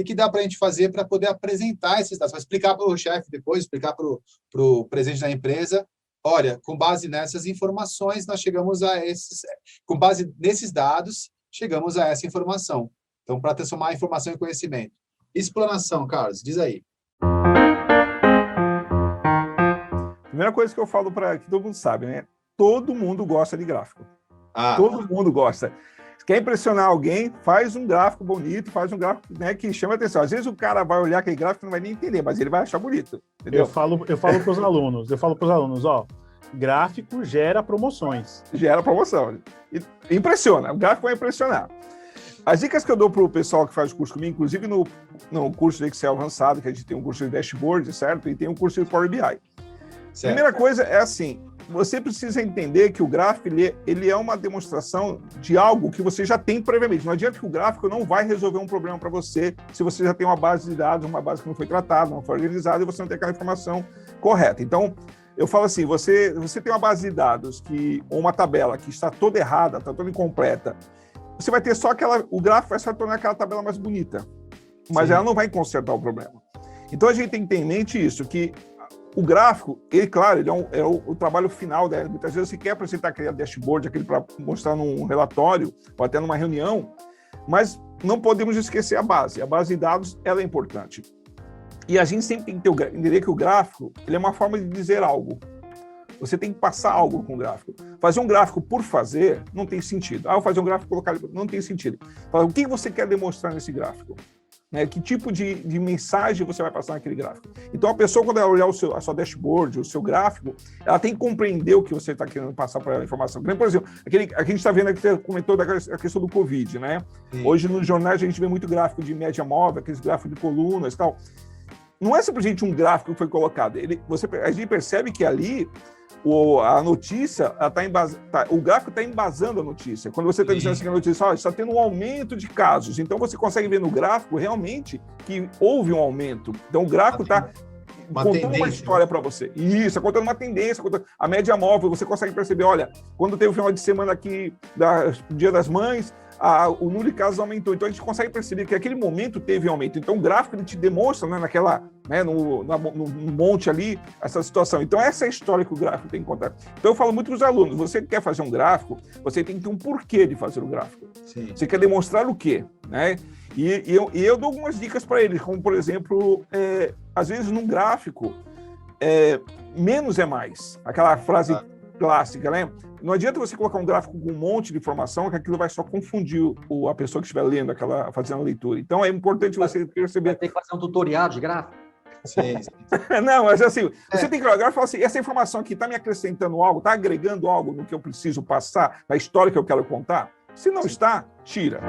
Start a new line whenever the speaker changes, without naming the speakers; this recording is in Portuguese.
que dá para a gente fazer para poder apresentar esses dados? Vai explicar para o chefe depois, explicar para o presidente da empresa, olha, com base nessas informações, nós chegamos a esses... Com base nesses dados, chegamos a essa informação. Então, para transformar informação em conhecimento. Explanação, Carlos, diz aí.
Primeira coisa que eu falo para que todo mundo sabe, né? Todo mundo gosta de gráfico. Todo mundo gosta. Se quer impressionar alguém, faz um gráfico bonito, faz um gráfico, né, que chama atenção. Às vezes o cara vai olhar aquele gráfico e não vai nem entender, mas ele vai achar bonito. Entendeu?
Eu falo para os alunos, ó, gráfico gera promoções.
Gera promoção. Impressiona, o gráfico vai impressionar. As dicas que eu dou para o pessoal que faz o curso comigo, inclusive no curso de Excel avançado, que a gente tem um curso de dashboard, certo? E tem um curso de Power BI. Certo. Primeira coisa é assim, você precisa entender que o gráfico ele é uma demonstração de algo que você já tem previamente. Não adianta que o gráfico não vai resolver um problema para você se você já tem uma base de dados, uma base que não foi tratada, não foi organizada e você não tem aquela informação correta. Então, eu falo assim, você tem uma base de dados ou uma tabela que está toda errada, está toda incompleta, você vai ter só o gráfico vai só tornar aquela tabela mais bonita, mas ela não vai consertar o problema. Então, a gente tem que ter em mente isso, que o gráfico, ele é o trabalho final, né? Muitas vezes você quer apresentar aquele dashboard, aquele para mostrar num relatório ou até numa reunião, mas não podemos esquecer a base. A base de dados, ela é importante. E a gente sempre tem que entender que o gráfico, ele é uma forma de dizer algo. Você tem que passar algo com o gráfico. Fazer um gráfico por fazer não tem sentido. Eu vou fazer um gráfico e colocar ele... Não tem sentido. O que você quer demonstrar nesse gráfico? Né? Que tipo de mensagem você vai passar naquele gráfico? Então, a pessoa, quando ela olhar a sua dashboard, o seu gráfico, ela tem que compreender o que você está querendo passar para ela a informação. Por exemplo, a gente está vendo aqui, você comentou da questão do Covid, né? Sim. Hoje, nos jornais, a gente vê muito gráfico de média móvel, aqueles gráficos de colunas e tal. Não é simplesmente um gráfico que foi colocado. A gente percebe que ali a notícia, o gráfico está embasando a notícia. Quando você está dizendo assim que a notícia está tendo um aumento de casos, então você consegue ver no gráfico realmente que houve um aumento. Então o gráfico está contando uma história para você. Isso, contando uma tendência, a média móvel, você consegue perceber, olha, quando teve o final de semana aqui, Dia das Mães, o número de casos aumentou. Então, a gente consegue perceber que aquele momento teve aumento. Então, o gráfico ele te demonstra, né, no monte ali, essa situação. Então, essa é a história que o gráfico tem que contar. Então, eu falo muito para os alunos, você que quer fazer um gráfico, você tem que ter um porquê de fazer o gráfico. Sim. Você quer demonstrar o quê? Né? E eu dou algumas dicas para eles, como, por exemplo, às vezes, num gráfico, menos é mais. Aquela frase clássica, né? Não adianta você colocar um gráfico com um monte de informação, que aquilo vai só confundir a pessoa que estiver lendo, fazendo a leitura. Então, é importante você perceber...
Vai ter que fazer um tutorial de gráfico?
Sim.
Não, mas assim, você tem que olhar e falar assim, essa informação aqui está me acrescentando algo, está agregando algo no que eu preciso passar, na história que eu quero contar? Se não está, tira.